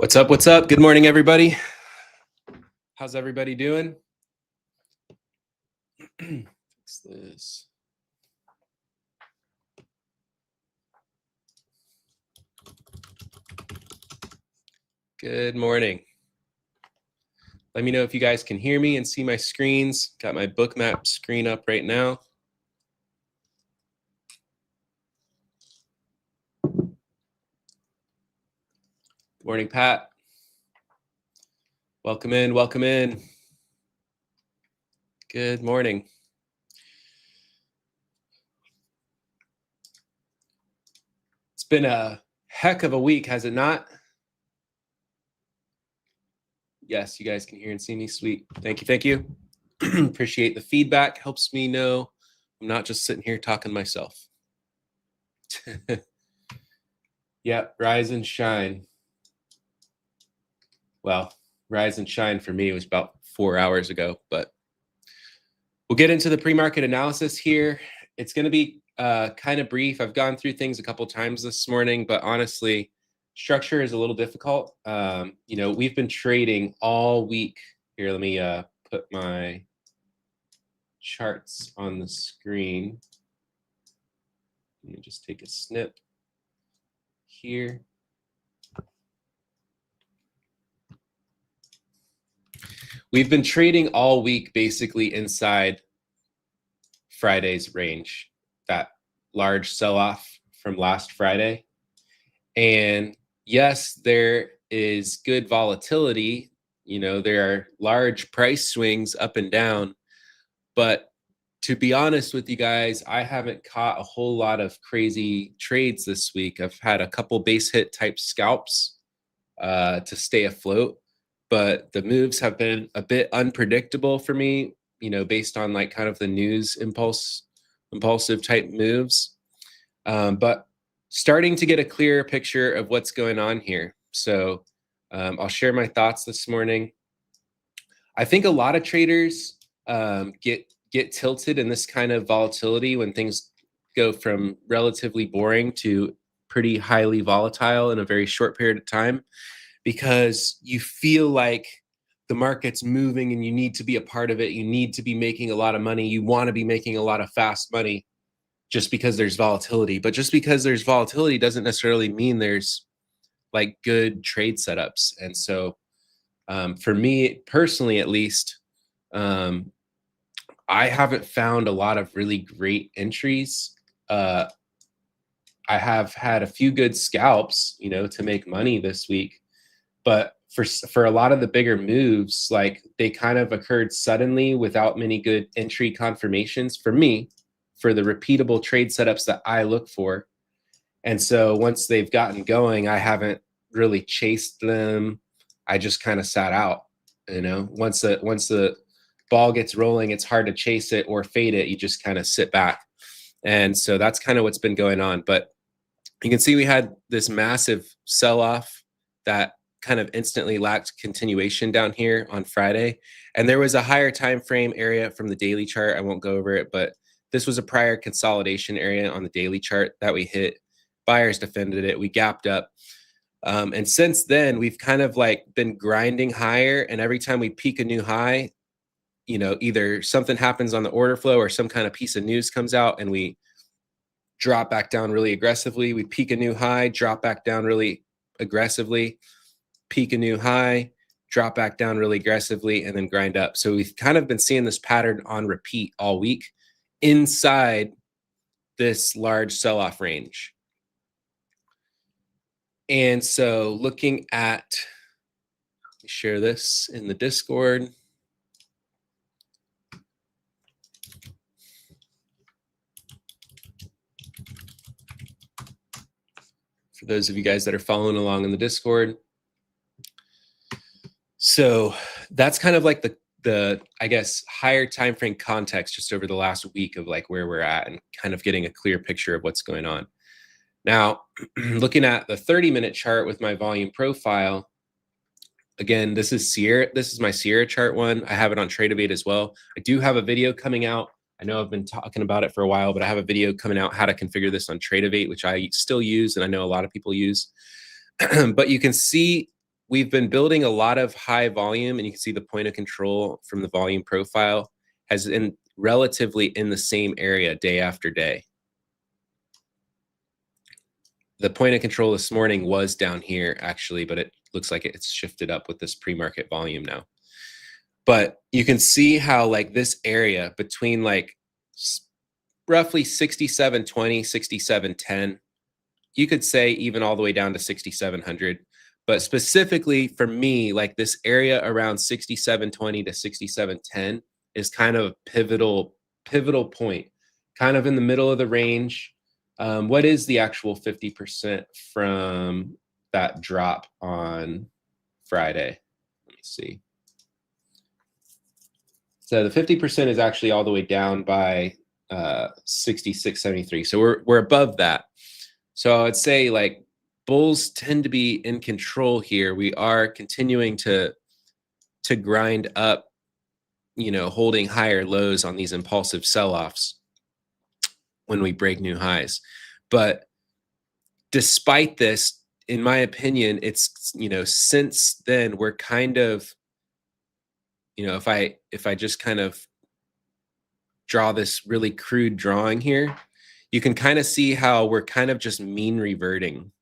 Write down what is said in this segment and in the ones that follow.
What's up? What's up? Good morning, everybody. How's everybody doing? Fix this. Good morning. Let me know if you guys can hear me and see my screens. Got my bookmap screen up right now. Good morning, Pat. Welcome in, welcome in. Good morning. It's been a heck of a week, has it not? Yes, you guys can hear and see me. Sweet. Thank you. Thank you. Appreciate the feedback. Helps me know I'm not just sitting here talking to myself. Yep, rise and shine. Well, rise and shine for me was about 4 hours ago, but we'll get into the pre-market analysis here. It's going to be kind of brief. I've gone through things a couple times this morning, but honestly, structure is a little difficult. We've been trading all week. Here, let me put my charts on the screen. Let me just take a snip here. We've been trading all week basically inside Friday's range, that large sell-off from last Friday. And yes, there is good volatility. There are large price swings up and down. But to be honest with you guys, I haven't caught a whole lot of crazy trades this week. I've had a couple base hit type scalps to stay afloat. But the moves have been a bit unpredictable for me, based on like kind of the news impulsive type moves. But starting to get a clearer picture of what's going on here. So I'll share my thoughts this morning. I think a lot of traders get tilted in this kind of volatility when things go from relatively boring to pretty highly volatile in a very short period of time, because you feel like the market's moving and you need to be a part of it. You need to be making a lot of money. You want to be making a lot of fast money just because there's volatility. But just because there's volatility doesn't necessarily mean there's like good trade setups. And so for me personally, at least, I haven't found a lot of really great entries. I have had a few good scalps, to make money this week. But for a lot of the bigger moves, like they kind of occurred suddenly without many good entry confirmations for me, for the repeatable trade setups that I look for. And so once they've gotten going, I haven't really chased them. I just kind of sat out. Once the ball gets rolling, it's hard to chase it or fade it. You just kind of sit back. And so that's kind of what's been going on. But you can see we had this massive sell-off that kind of instantly lacked continuation down here on Friday. And there was a higher time frame area from the daily chart. I won't go over it, but this was a prior consolidation area on the daily chart that we hit. Buyers defended it. We gapped up. And since then, we've kind of like been grinding higher. And every time we peak a new high, either something happens on the order flow or some kind of piece of news comes out and we drop back down really aggressively. We peak a new high, drop back down really aggressively, peak a new high, drop back down really aggressively, and then grind up. So we've kind of been seeing this pattern on repeat all week inside this large sell-off range. And so looking at, let me share this in the Discord. For those of you guys that are following along in the Discord. So that's kind of like the I guess higher time frame context just over the last week of like where we're at and kind of getting a clear picture of what's going on. Now, looking at the 30-minute chart with my volume profile, again, this is Sierra. This is my Sierra chart one. I have it on Trade-Evade as well. I do have a video coming out. I know I've been talking about it for a while, but I have a video coming out how to configure this on Trade-Evade, which I still use and I know a lot of people use. But you can see we've been building a lot of high volume, and you can see the point of control from the volume profile has been relatively in the same area day after day. The point of control this morning was down here actually, but it looks like it's shifted up with this pre-market volume now. But you can see how like this area between like roughly 67.20, 67.10, you could say even all the way down to 6,700. But specifically for me, like this area around 67.20 to 67.10 is kind of pivotal point, kind of in the middle of the range. What is the actual 50% from that drop on Friday? Let me see. So the 50% is actually all the way down by 66.73. So we're above that. So I would say like bulls tend to be in control here. We are continuing to grind up, you know, holding higher lows on these impulsive sell-offs when we break new highs. But despite this, in my opinion, it's, you know, since then we're kind of, you know, if I just kind of draw this really crude drawing here, you can kind of see how we're kind of just mean reverting.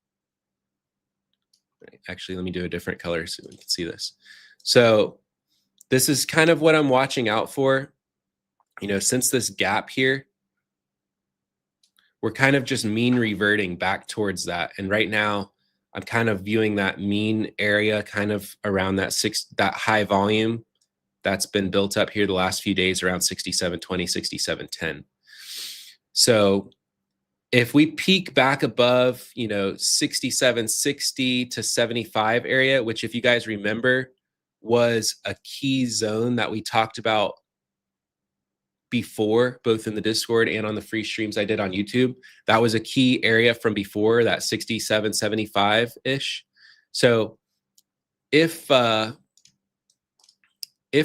Actually, let me do a different color so we can see this. So this is kind of what I'm watching out for. You know, since this gap here, we're kind of just mean reverting back towards that. And right now, I'm kind of viewing that mean area kind of around that high volume that's been built up here the last few days around 67.20, 67.10. So if we peak back above, you know, 67.60 to 75 area, which if you guys remember was a key zone that we talked about before, both in the Discord and on the free streams I did on YouTube, that was a key area from before, that 67.75-ish. So if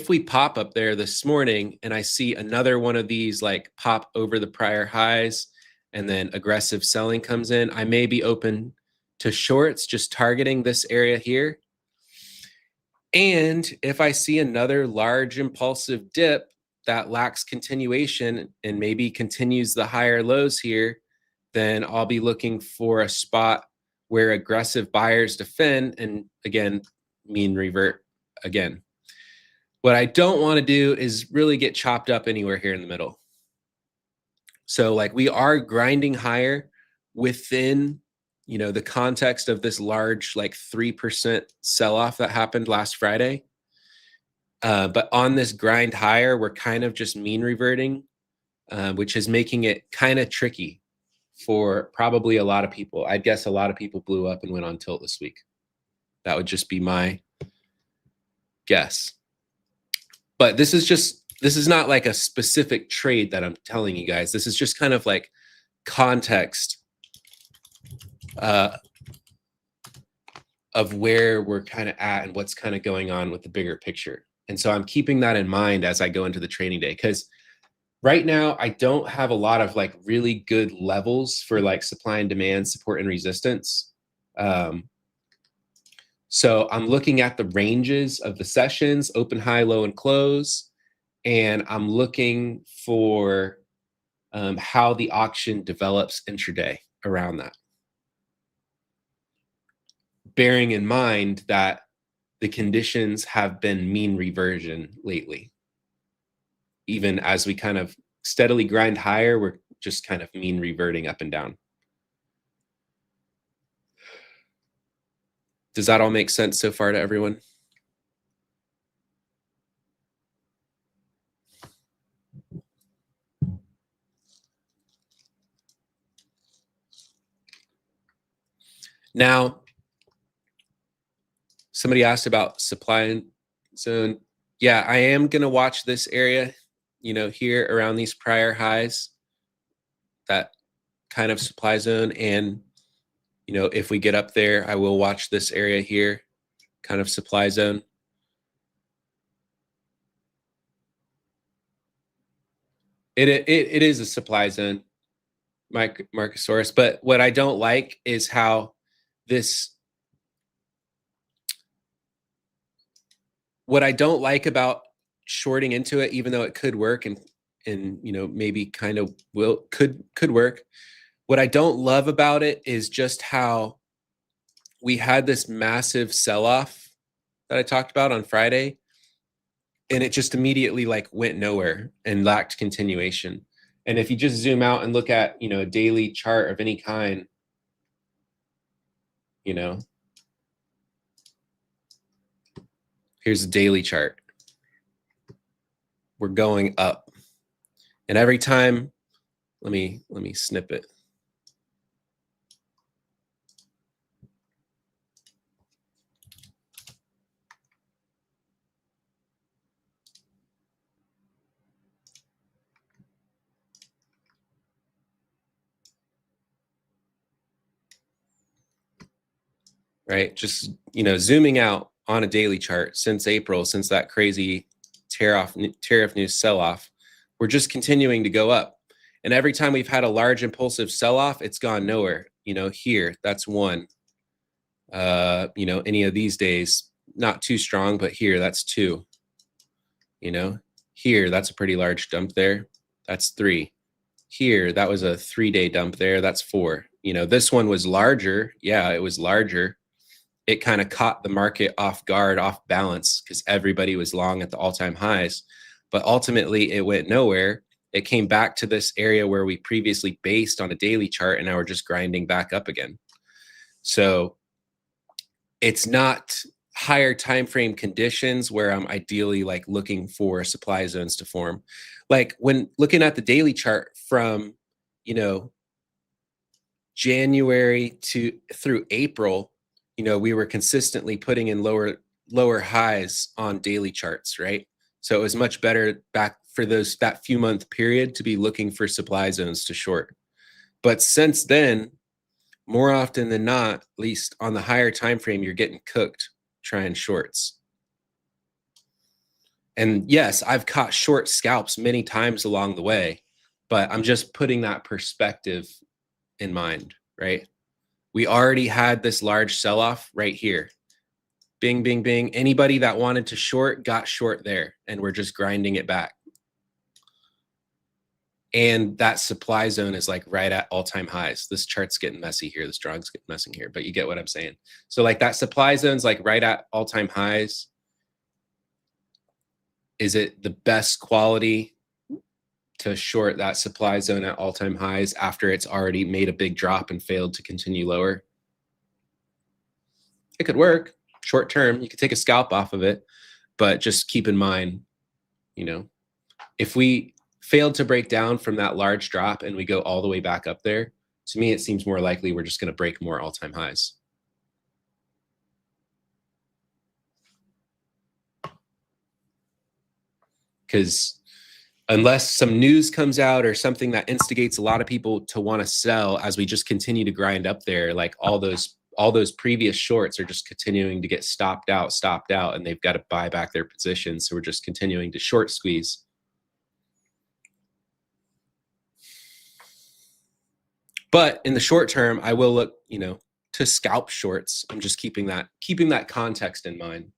we pop up there this morning and I see another one of these like pop over the prior highs and then aggressive selling comes in, I may be open to shorts, just targeting this area here. And if I see another large impulsive dip that lacks continuation and maybe continues the higher lows here, then I'll be looking for a spot where aggressive buyers defend and again, mean revert again. What I don't want to do is really get chopped up anywhere here in the middle. So like we are grinding higher within, you know, the context of this large like 3% sell-off that happened last Friday. But on this grind higher, we're kind of just mean reverting, which is making it kind of tricky for probably a lot of people. I'd guess a lot of people blew up and went on tilt this week. That would just be my guess. But this is not like a specific trade that I'm telling you guys. This is just kind of like context of where we're kind of at and what's kind of going on with the bigger picture. And so I'm keeping that in mind as I go into the trading day, because right now I don't have a lot of like really good levels for like supply and demand, support and resistance. So I'm looking at the ranges of the sessions, open, high, low, and close. And I'm looking for how the auction develops intraday around that. Bearing in mind that the conditions have been mean reversion lately. Even as we kind of steadily grind higher, we're just kind of mean reverting up and down. Does that all make sense so far to everyone? Now, somebody asked about supply zone. Yeah, I am going to watch this area, you know, here around these prior highs, that kind of supply zone. And, you know, if we get up there, I will watch this area here, kind of supply zone. It is a supply zone, Marcusaurus. But what I don't like is how this what I don't like about shorting into it, even though it could work and maybe kind of could work. What I don't love about it is just how we had this massive sell-off that I talked about on Friday, and it just immediately like went nowhere and lacked continuation. And if you just zoom out and look at, a daily chart of any kind, here's a daily chart. We're going up. And every time, let me snip it. Right? Just, zooming out on a daily chart since April, since that crazy tariff news sell-off, we're just continuing to go up. And every time we've had a large impulsive sell-off, it's gone nowhere. Here, that's one. Any of these days, not too strong, but here, that's two. Here, that's a pretty large dump there. That's three. Here, that was a 3-day dump there. That's four. This one was larger. Yeah, it was larger. It kind of caught the market off guard, off balance, because everybody was long at the all-time highs. But ultimately, it went nowhere. It came back to this area where we previously based on a daily chart, and now we're just grinding back up again. So it's not higher time frame conditions where I'm ideally like looking for supply zones to form. Like when looking at the daily chart from, January through April, we were consistently putting in lower highs on daily charts, right? So it was much better back for that few month period to be looking for supply zones to short. But since then, more often than not, at least on the higher time frame, you're getting cooked trying shorts. And yes, I've caught short scalps many times along the way, but I'm just putting that perspective in mind, right? We already had this large sell-off right here. Bing, bing, bing. Anybody that wanted to short got short there, and we're just grinding it back. And that supply zone is like right at all-time highs. This chart's getting messy here. This drawing's getting messy here, but you get what I'm saying. So like that supply zone's like right at all-time highs. Is it the best quality to short that supply zone at all-time highs after it's already made a big drop and failed to continue lower? It could work short term. You could take a scalp off of it, but just keep in mind, if we failed to break down from that large drop and we go all the way back up there, to me, it seems more likely we're just going to break more all-time highs. Because unless some news comes out or something that instigates a lot of people to want to sell as we just continue to grind up there, like all those previous shorts are just continuing to get stopped out, and they've got to buy back their positions. So we're just continuing to short squeeze. But in the short term, I will look, to scalp shorts. I'm just keeping that context in mind.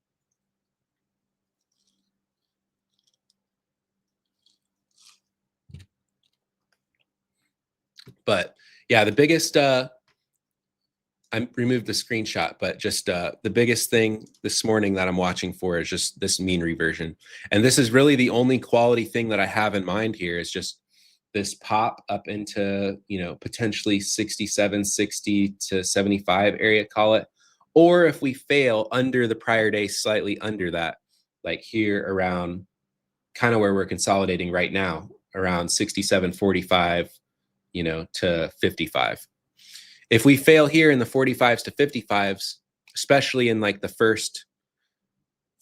But yeah, the biggest, I removed the screenshot, but just the biggest thing this morning that I'm watching for is just this mean reversion. And this is really the only quality thing that I have in mind here is just this pop up into, potentially 67, 60 to 75 area, call it. Or if we fail under the prior day, slightly under that, like here around kind of where we're consolidating right now, around 67.45, to 55. If we fail here in the 45s to 55s, especially in like the first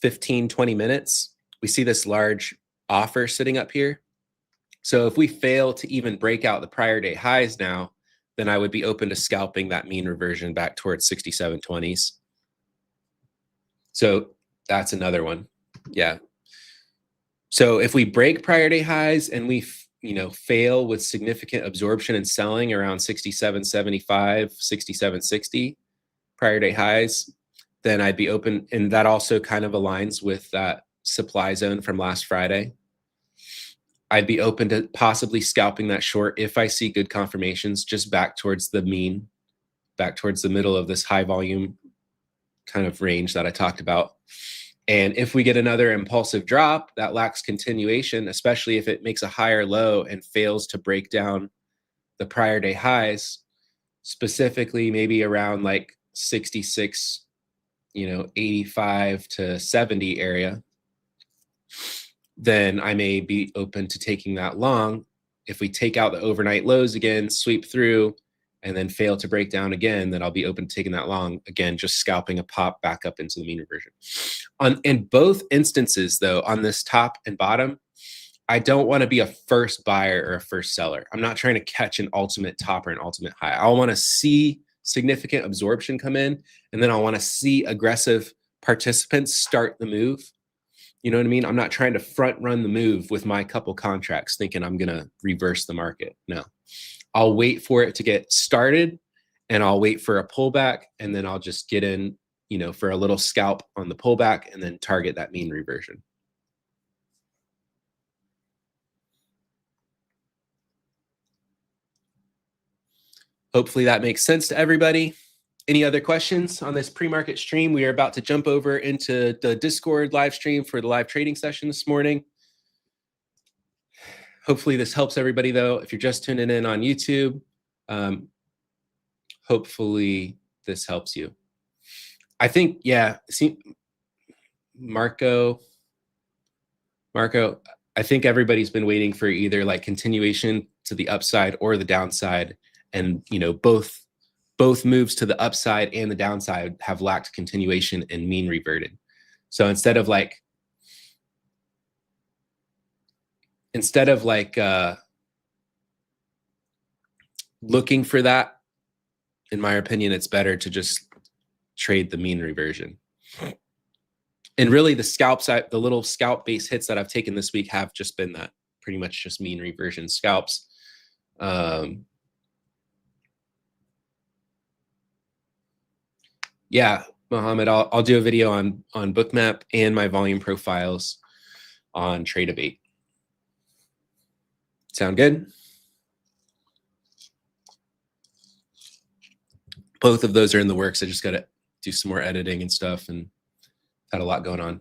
15, 20 minutes, we see this large offer sitting up here. So if we fail to even break out the prior day highs now, then I would be open to scalping that mean reversion back towards 67.20s. So that's another one. Yeah. So if we break prior day highs and we fail with significant absorption and selling around 67.75, 67.60 prior day highs, then I'd be open. And that also kind of aligns with that supply zone from last Friday. I'd be open to possibly scalping that short if I see good confirmations just back towards the mean, back towards the middle of this high volume kind of range that I talked about. And if we get another impulsive drop that lacks continuation, especially if it makes a higher low and fails to break down the prior day highs, specifically maybe around like 66, 85 to 70 area, then I may be open to taking that long. If we take out the overnight lows again, sweep through, and then fail to break down again, then I'll be open to taking that long. Again, just scalping a pop back up into the mean reversion. In both instances, though, on this top and bottom, I don't want to be a first buyer or a first seller. I'm not trying to catch an ultimate top or an ultimate high. I want to see significant absorption come in, and then I want to see aggressive participants start the move. You know what I mean? I'm not trying to front run the move with my couple contracts thinking I'm going to reverse the market. No, I'll wait for it to get started, and I'll wait for a pullback, and then I'll just get in, for a little scalp on the pullback and then target that mean reversion. Hopefully that makes sense to everybody. Any other questions on this pre-market stream? We are about to jump over into the Discord live stream for the live trading session this morning. Hopefully this helps everybody, though. If you're just tuning in on YouTube, hopefully this helps you. I think, yeah, see, Marco, I think everybody's been waiting for either like continuation to the upside or the downside. And, both moves to the upside and the downside have lacked continuation and mean reverted. So instead of looking for that, in my opinion, it's better to just trade the mean reversion. And really the scalps, the little scalp base hits that I've taken this week have just been that, pretty much just mean reversion scalps. Yeah, Mohammed, I'll do a video on Bookmap and my volume profiles on Tradeabate. Sound good? Both of those are in the works. I just got to do some more editing and stuff, and had a lot going on.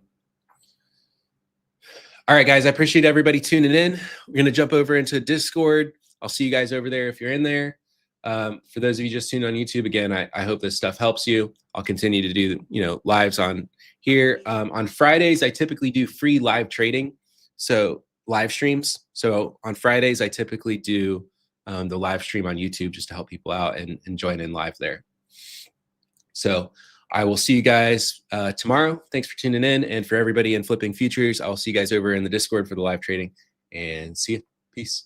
All right, guys, I appreciate everybody tuning in. We're going to jump over into Discord. I'll see you guys over there if you're in there. For those of you just tuned on YouTube, again, I hope this stuff helps you. I'll continue to do, lives on here. On Fridays, I typically do free live trading, so live streams. So on Fridays, I typically do the live stream on YouTube just to help people out and join in live there. So I will see you guys tomorrow. Thanks for tuning in. And for everybody in Flipping Futures, I'll see you guys over in the Discord for the live trading. And see you. Peace.